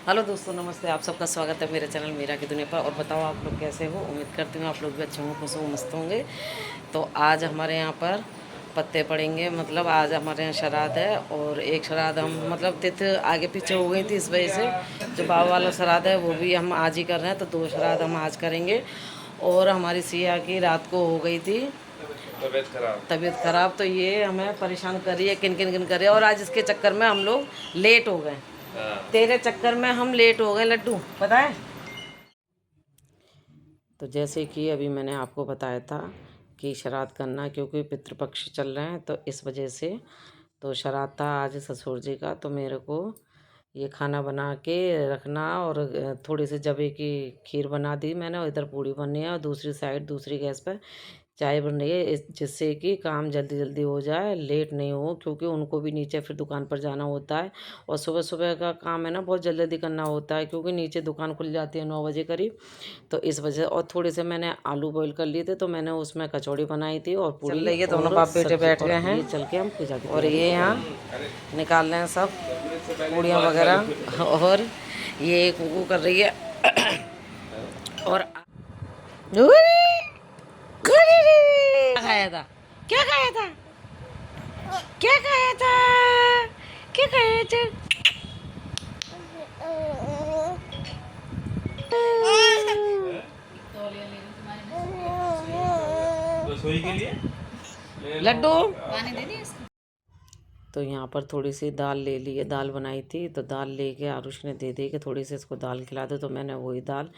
Hello दोस्तों, नमस्ते। आप सबका स्वागत है मेरे चैनल मीरा की दुनिया पर। और बताओ आप लोग कैसे हो। उम्मीद करती हूँ आप लोग भी अच्छे होंगे, खुश हो, मस्त होंगे। तो आज हमारे यहाँ पर पत्ते पड़ेंगे, मतलब आज हमारे यहाँ श्राद्ध है। और एक श्राद्ध हम मतलब तिथि आगे पीछे हो गई थी, इस वजह से जो बाबा वाला श्राद्ध है वो भी हम आज ही कर रहे हैं। तो 2 श्राद्ध हम आज करेंगे। और हमारी सिया की रात को हो गई थी तबीयत खराब, तो ये हमें परेशान कर रही है, किन किन किन कर रही है। और आज इसके चक्कर में हम लोग लेट हो गए। तेरे चक्कर में हम लेट हो गए लड्डू, पता है। तो जैसे कि अभी मैंने आपको बताया था कि श्राद्ध करना, क्योंकि पितृपक्ष चल रहे हैं तो इस वजह से। तो श्राद्ध था आज ससुर जी का, तो मेरे को ये खाना बना के रखना। और थोड़ी सी जवे की खीर बना दी मैंने, और इधर पूड़ी बननी है, और दूसरी साइड दूसरी गैस पर चाय बन रही है, जिससे कि काम जल्दी जल्दी हो जाए, लेट नहीं हो, क्योंकि उनको भी नीचे फिर दुकान पर जाना होता है। और सुबह सुबह का काम है ना, बहुत जल्दी जल्दी करना होता है, क्योंकि नीचे दुकान खुल जाती है 9 बजे करीब। तो इस वजह। और थोड़े से मैंने आलू बॉईल कर लिए थे, तो मैंने उसमें कचौड़ी बनाई थी और पूड़ी। चल रही है, दोनों बाप बेटे बैठ गए हैं। चल के हम पूजा की, और ये यहाँ निकाल रहे हैं सब पूड़ियाँ वगैरह। और ये कुकू कर रही है। और क्या खाया था, क्या खाया था, क्या खाया था, क्या खाया था। रसोई के लिए लड्डू पानी दे दिए। तो यहाँ पर थोड़ी सी दाल ले ली है, दाल बनाई थी, तो दाल लेके आरुष ने दे दी कि थोड़ी सी इसको दाल खिला दो। तो मैंने वही दाल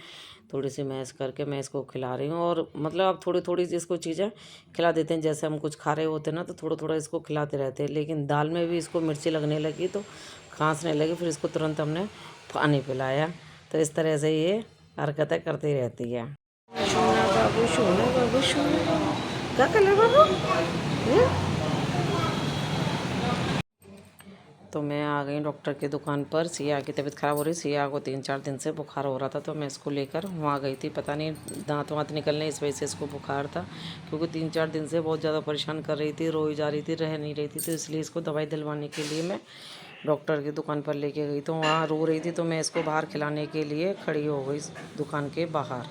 थोड़ी सी मैश करके मैं इसको खिला रही हूँ। और मतलब अब थोड़ी थोड़ी सी इसको चीज़ें खिला देते हैं, जैसे हम कुछ खा रहे होते हैं ना, तो थोड़ा थोड़ा इसको खिलाते रहते हैं। लेकिन दाल में भी इसको मिर्ची लगने लगी, तो खांसने लगी, फिर इसको तुरंत हमने पानी पिलाया। तो इस तरह से ये हरकतें करती रहती है। सोना बाबू, सोना बाबू, सोना बाबू, क्या कलर बाबू। तो मैं आ गई डॉक्टर की दुकान पर। सिया की तबीयत ख़राब हो रही। सिया को 3-4 दिन से बुखार हो रहा था, तो मैं इसको लेकर वहाँ गई थी। पता नहीं दांत वाँत निकलने, इस वजह से इसको बुखार था, क्योंकि 3-4 दिन से बहुत ज़्यादा परेशान कर रही थी, रोई जा रही थी, रह नहीं रही थी। तो इसलिए इसको दवाई दिलवाने के लिए मैं डॉक्टर की दुकान पर लेके गई। तो वहाँ रो रही थी, तो मैं इसको बाहर खिलाने के लिए खड़ी हो गई दुकान के बाहर।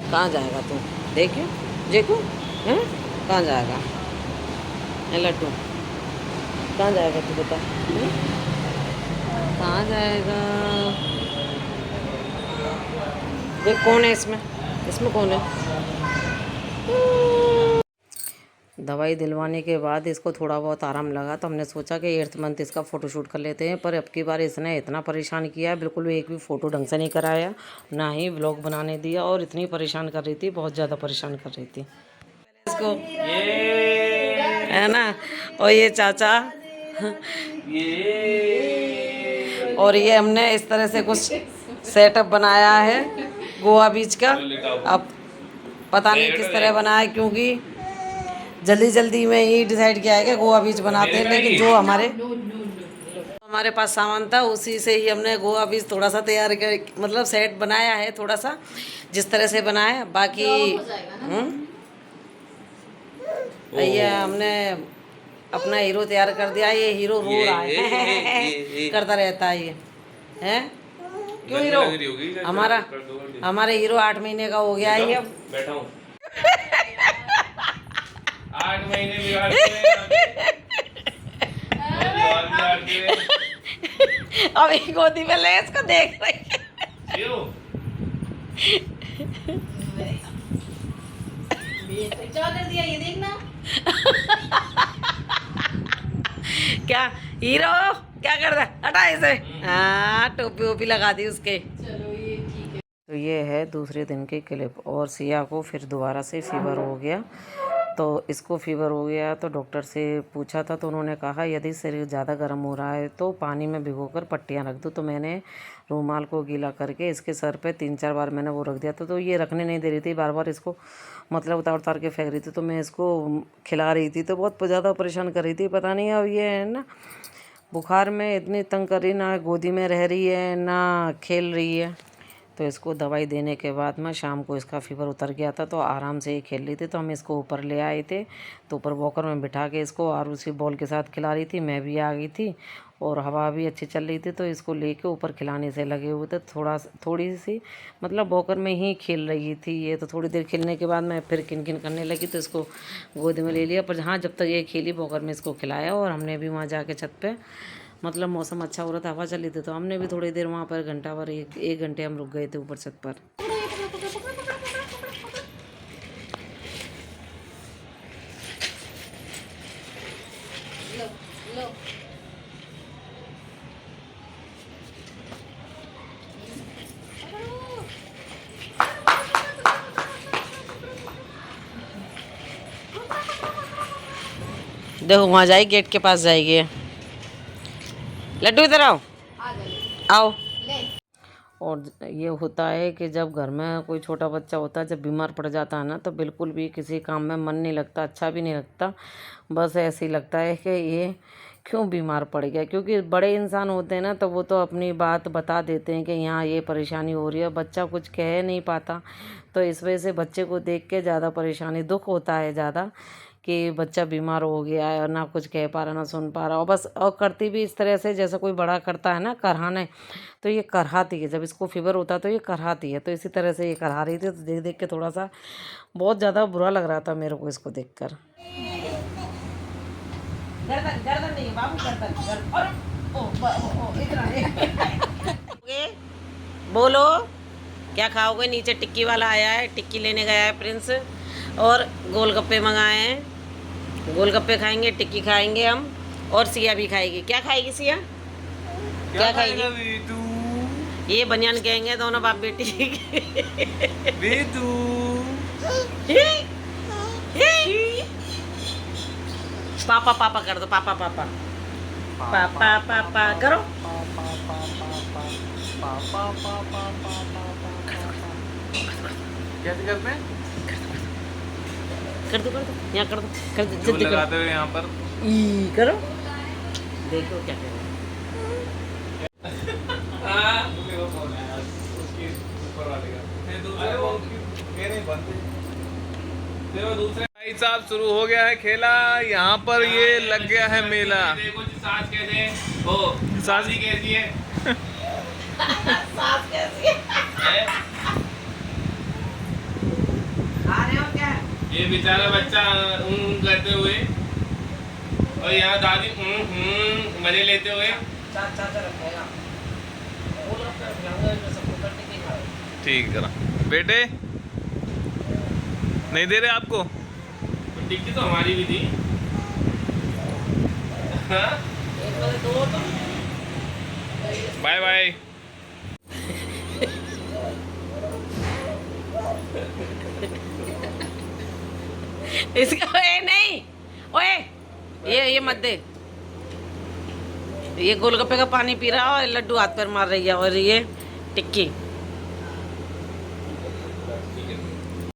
कहाँ जाएगा तू, देखियो देखो, हैं कहाँ जाएगा लड्डू, कहाँ जाएगा तू बता, कहाँ जाएगा। देख कौन है इसमें, इसमें कौन है। दवाई दिलवाने के बाद इसको थोड़ा बहुत आराम लगा, तो हमने सोचा कि 8th मंथ इसका फ़ोटोशूट कर लेते हैं। पर अब की बार इसने इतना परेशान किया, बिल्कुल भी एक भी फ़ोटो ढंग से नहीं कराया, ना ही व्लॉग बनाने दिया। और इतनी परेशान कर रही थी, बहुत ज़्यादा परेशान कर रही थी इसको, है ना। और ये चाचा और ये हमने इस तरह से कुछ सेटअप बनाया है गोवा बीच का। अब पता नहीं किस तरह बनाया, क्योंकि जल्दी जल्दी में ही डिसाइड किया है कि गोवा बीच बनाते हैं। लेकिन जो हमारे पास सामान था, उसी से ही हमने गोवा बीच थोड़ा सा तैयार कर, मतलब सेट बनाया है थोड़ा सा, जिस तरह से बनाया। बाकी ये हमने अपना हीरो तैयार कर दिया। ये हीरो रो रहा है करता रहता है ये, है क्यों हीरो। हमारा हमारे हीरो 8 महीने का हो गया है ये अब। बैठा हूँ 8 महीने अभी गोदी में ले, इसको देख रही है। कर दिया ये देखना। क्या हीरो क्या कर रहा है, हटा इसे। हाँ, टोपी वोपी लगा दी उसके। चलो ये ठीक है। तो ये है दूसरे दिन की क्लिप। और सिया को फिर दोबारा से फीवर हो गया। तो इसको फीवर हो गया, तो डॉक्टर से पूछा था, तो उन्होंने कहा यदि शरीर ज़्यादा गर्म हो रहा है तो पानी में भिगोकर पट्टियाँ रख दो। तो मैंने रूमाल को गीला करके इसके सर पे 3-4 बार मैंने वो रख दिया था। तो ये रखने नहीं दे रही थी, बार बार इसको मतलब उतार उतार के फेंक रही थी। तो मैं इसको खिला रही थी, तो बहुत ज़्यादा परेशान कर रही थी। पता नहीं अब ये है ना, बुखार में इतनी तंग कर रही, ना गोदी में रह रही है ना खेल रही है। तो इसको दवाई देने के बाद में शाम को इसका फीवर उतर गया था, तो आराम से ही खेल रही थी। तो हम इसको ऊपर ले आए थे, तो ऊपर वॉकर में बिठा के इसको और उसी बॉल के साथ खिला रही थी। मैं भी आ गई थी, और हवा भी अच्छी चल रही थी, तो इसको लेके ऊपर खिलाने से लगे हुए थे। थोड़ी सी मतलब वॉकर में ही खेल रही थी ये। तो थोड़ी देर खेलने के बाद मैं फिर किन करने लगी, तो इसको गोद में ले लिया। पर हाँ, जब तक ये खेली वॉकर में इसको खिलाया। और हमने भी वहाँ जाके छत पे, मतलब मौसम अच्छा हो रहा था, हवा चल रही थी, तो हमने भी थोड़ी देर वहाँ पर घंटा भर, एक घंटे हम रुक गए थे ऊपर छत पर। देखो वहाँ जाएगी, गेट के पास जाएगी। लड्डू इधर आओ, आओ। और ये होता है कि जब घर में कोई छोटा बच्चा होता है, जब बीमार पड़ जाता है ना, तो बिल्कुल भी किसी काम में मन नहीं लगता, अच्छा भी नहीं लगता। बस ऐसे ही लगता है कि ये क्यों बीमार पड़ गया। क्योंकि बड़े इंसान होते हैं ना, तो वो तो अपनी बात बता देते हैं कि यहाँ ये परेशानी हो रही है। बच्चा कुछ कह नहीं पाता, तो इस वजह से बच्चे को देख के ज़्यादा परेशानी, दुख होता है ज़्यादा कि बच्चा बीमार हो गया है और ना कुछ कह पा रहा, ना सुन पा रहा। और बस, और करती भी इस तरह से जैसे कोई बड़ा करता है ना, करहाने, तो ये करहाती है। जब इसको फीवर होता है तो ये करहाती है। तो इसी तरह से ये करहा रही थी। तो देख देख के थोड़ा सा बहुत ज़्यादा बुरा लग रहा था मेरे को इसको देख कर। गर्दन नहीं बाबू, बोलो क्या खाओगे? नीचे टिक्की वाला आया है, टिक्की लेने गया है प्रिंस। और गोलगप्पे मंगाए हैं, गोलगप्पे खाएंगे, टिक्की खाएंगे हम। और सिया भी खाएगी। क्या खाएगी सिया? क्या खाएगी? ये बनियान कहेंगे दोनों बाप बेटी। पापा पापा कर दो, पापा पापा पापा पापा करो। कैसे करते हैं? कर दो यहाँ कर दो, कर दो जल्दी लगाते हुए यहाँ पर करो। देखो क्या करें। भाई साहब, शुरू हो गया है खेला। यहाँ पर ये लग गया है मेला। देखो जी, सास कैसे है? ओ, सासी कैसी है? सास कैसी है? आ रहे हो क्या? ये बेचारा बच्चा करते हुए, और यहाँ दादी मजे लेते हुए। चाचा रखेगा, ठीक करा बेटे, नहीं दे रहे आपको? तो टिक्की तो हमारी भी थी। Bye bye. इसका नहीं, ओए ये मत दे। ये गोलगप्पे का पानी पी रहा है और लड्डू हाथ पर मार रही है। और ये टिक्की